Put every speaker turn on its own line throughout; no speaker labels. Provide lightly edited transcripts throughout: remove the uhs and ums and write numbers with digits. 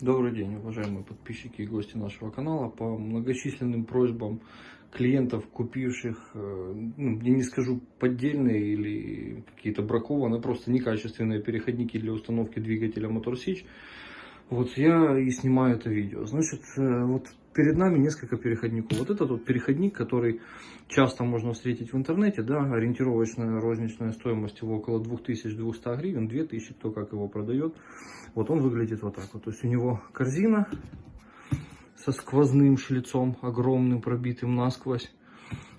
Добрый день, уважаемые подписчики и гости нашего канала. По многочисленным просьбам клиентов, купивших, я не скажу поддельные или какие-то бракованные, просто некачественные переходники для установки двигателя Motor Sich, вот я и снимаю это видео. Значит, вот перед нами несколько переходников. Вот это тот переходник, который часто можно встретить в интернете, да, ориентировочная розничная стоимость его около 2200 гривен, 2000, кто как его продает. Вот он выглядит вот так вот. То есть у него корзина со сквозным шлицом, огромным, пробитым насквозь.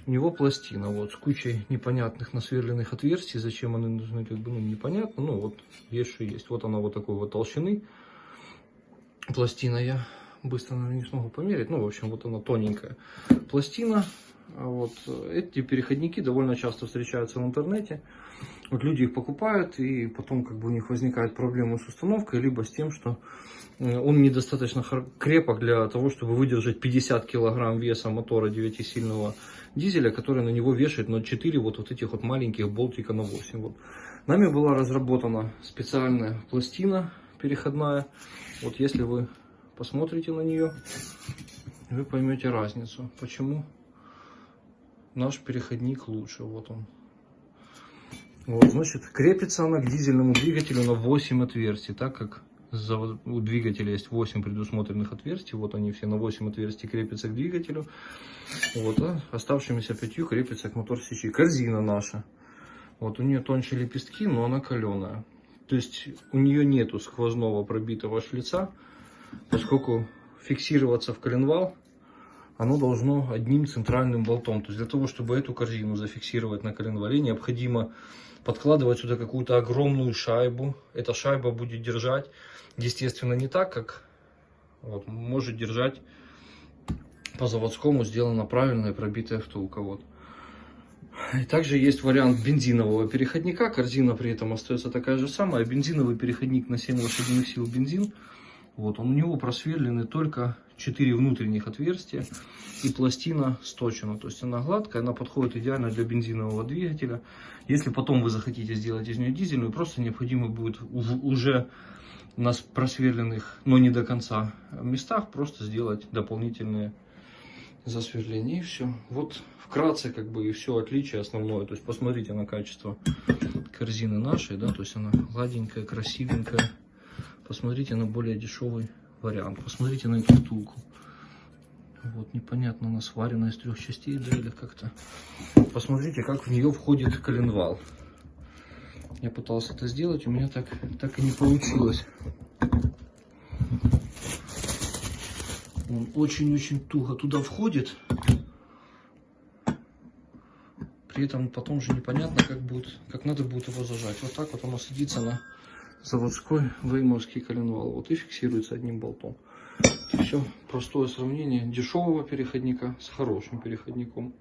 У него пластина вот с кучей непонятных насверленных отверстий. Зачем они нужны, как бы, непонятно. Ну вот есть что есть. Вот она вот такой вот толщины. Пластина я быстро, наверное, не смогу померить. Ну, в общем, вот она тоненькая пластина. Вот эти переходники довольно часто встречаются в интернете. Вот люди их покупают, и потом как бы у них возникают проблемы с установкой, либо с тем, что он недостаточно крепок для того, чтобы выдержать 50 килограмм веса мотора 9-сильного дизеля, который на него вешает 0,4 вот этих вот маленьких болтика на 8. Вот. Нами была разработана специальная пластина переходная. Вот если вы посмотрите на нее, вы поймете разницу, почему наш переходник лучше. Вот он. Вот, значит, крепится она к дизельному двигателю на 8 отверстий, так как у двигателя есть 8 предусмотренных отверстий. Вот они все на 8 отверстий крепятся к двигателю. Вот, а оставшимися 5 крепится к Motor Sich. Корзина наша. Вот у нее тоньше лепестки, но она каленая. То есть у нее нету сквозного пробитого шлица, поскольку фиксироваться в коленвал оно должно одним центральным болтом. То есть для того, чтобы эту корзину зафиксировать на коленвале, необходимо подкладывать сюда какую-то огромную шайбу. Эта шайба будет держать, естественно, не так, как вот, может держать по заводскому сделана правильная пробитая втулка. Вот. И также есть вариант бензинового переходника. Корзина при этом остается такая же самая. Бензиновый переходник на 7 лошадиных сил бензин. Вот, у него просверлены только 4 внутренних отверстия и пластина сточена. То есть она гладкая, она подходит идеально для бензинового двигателя. Если потом вы захотите сделать из нее дизельную, просто необходимо будет уже на просверленных, но не до конца местах просто сделать дополнительные засверления. И все. Вот вкратце как бы и все отличие основное. То есть посмотрите на качество корзины нашей, да, то есть она гладенькая, красивенькая. Посмотрите на более дешевый вариант. Посмотрите на эту втулку. Вот непонятно, она сварена из 3 частей, да, или как-то. Посмотрите, как в нее входит коленвал. Я пытался это сделать, у меня так и не получилось. Он очень-очень туго туда входит. При этом потом же непонятно, как надо будет его зажать. Вот так вот оно садится на заводской веймовский коленвал. Вот и фиксируется одним болтом. Все, простое сравнение дешевого переходника с хорошим переходником.